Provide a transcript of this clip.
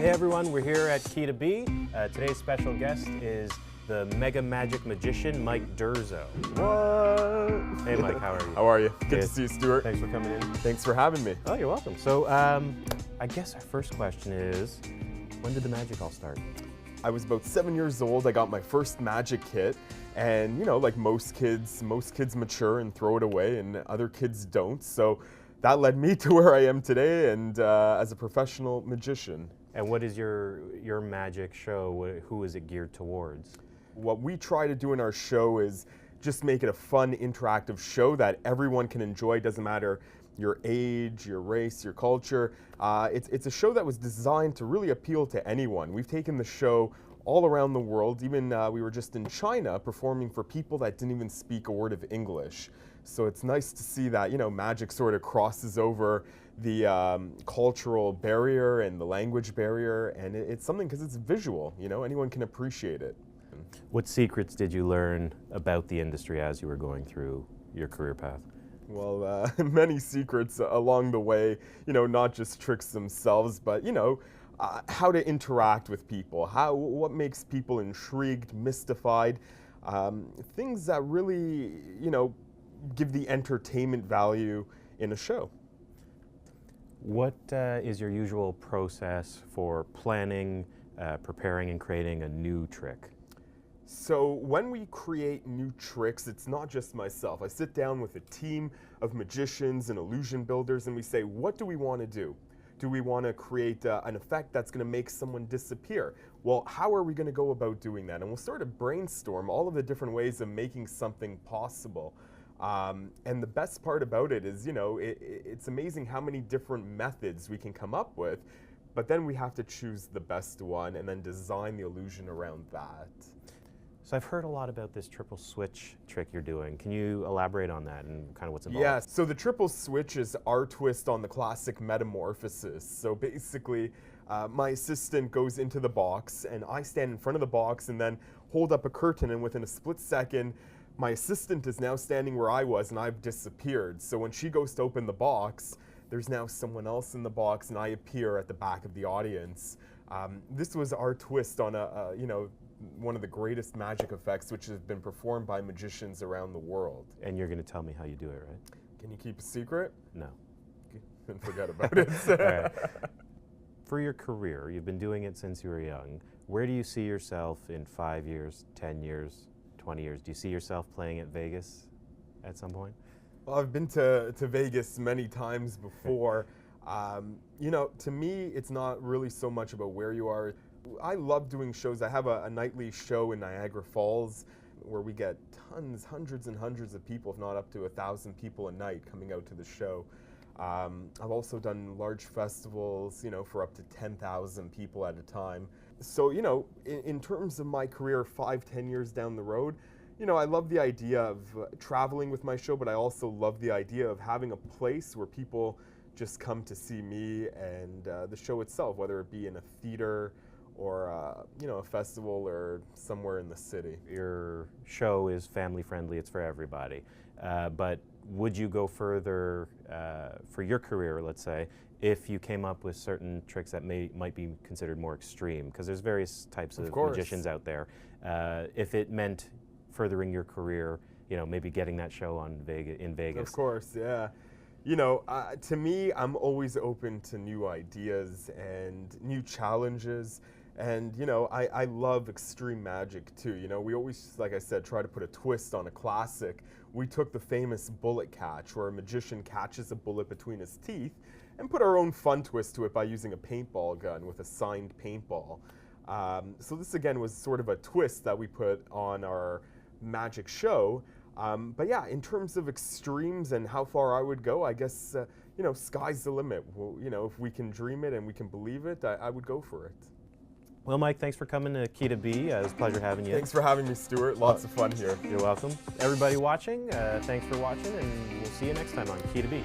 Hey everyone, we're here at Key2B. Today's special guest is the mega magic magician, MikeDurzo. What? Hey Mike, how are you? How are you? Good to see you, Stuart. Thanks for coming in. Thanks for having me. Oh, you're welcome. So, I guess our first question is, when did the magic all start? I was about 7 years old. I got my first magic kit, and you know, like most kids mature and throw it away, and other kids don't. So that led me to where I am today, and as a professional magician. And what is your magic show? Who is it geared towards? What we try to do in our show is just make it a fun, interactive show that everyone can enjoy. Doesn't matter your age, your race, your culture. It's a show that was designed to really appeal to anyone. We've taken the show all around the world. Even we were just in China performing for people that didn't even speak a word of English. So it's nice to see that, you know, magic sort of crosses over the cultural barrier and the language barrier, and it's something because it's visual, you know, anyone can appreciate it. What secrets did you learn about the industry as you were going through your career path? Well, many secrets along the way, you know, not just tricks themselves, but, you know, how to interact with people, what makes people intrigued, mystified, things that really, you know, give the entertainment value in a show. What is your usual process for planning, preparing, and creating a new trick? So when we create new tricks, it's not just myself. I sit down with a team of magicians and illusion builders, and we say, what do we want to do? Do we want to create an effect that's going to make someone disappear? Well, how are we going to go about doing that? And we'll sort of brainstorm all of the different ways of making something possible. And the best part about it is, you know, it's amazing how many different methods we can come up with, but then we have to choose the best one and then design the illusion around that. So I've heard a lot about this triple switch trick you're doing. Can you elaborate on that and kind of what's involved? Yeah, so the triple switch is our twist on the classic metamorphosis. So basically, my assistant goes into the box and I stand in front of the box and then hold up a curtain, and within a split second, my assistant is now standing where I was and I've disappeared. So when she goes to open the box, there's now someone else in the box and I appear at the back of the audience. This was our twist on you know, one of the greatest magic effects which has been performed by magicians around the world. And you're going to tell me how you do it, right? Can you keep a secret? No. Then forget about it. All right. For your career, you've been doing it since you were young. Where do you see yourself in 5 years, 10 years, 20 years? Do you see yourself playing at Vegas at some point? Well, I've been to Vegas many times before. You know, to me, it's not really so much about where you are. I love doing shows. I have a nightly show in Niagara Falls where we get tons, hundreds and hundreds of people, if not up to 1,000 people a night coming out to the show. I've also done large festivals, you know, for up to 10,000 people at a time. So, you know, in terms of my career 5, 10 years down the road, you know, I love the idea of traveling with my show, but I also love the idea of having a place where people just come to see me and the show itself, whether it be in a theater or you know, a festival or somewhere in the city. Your show is family friendly, it's for everybody. But would you go further for your career, let's say, if you came up with certain tricks that might be considered more extreme? Because there's various types of magicians out there. If it meant furthering your career, you know, maybe getting that show on in Vegas. Of course, yeah. You know, to me, I'm always open to new ideas and new challenges. And, you know, I love extreme magic too. You know, we always, like I said, try to put a twist on a classic. We took the famous bullet catch, where a magician catches a bullet between his teeth, and put our own fun twist to it by using a paintball gun with a signed paintball. So this, again, was sort of a twist that we put on our magic show. But yeah, in terms of extremes and how far I would go, I guess, you know, sky's the limit. Well, you know, if we can dream it and we can believe it, I would go for it. Well, Mike, thanks for coming to Key2B. It was a pleasure having you. Thanks for having me, Stuart. Lots of fun here. You're welcome. Everybody watching, thanks for watching, and we'll see you next time on Key2B.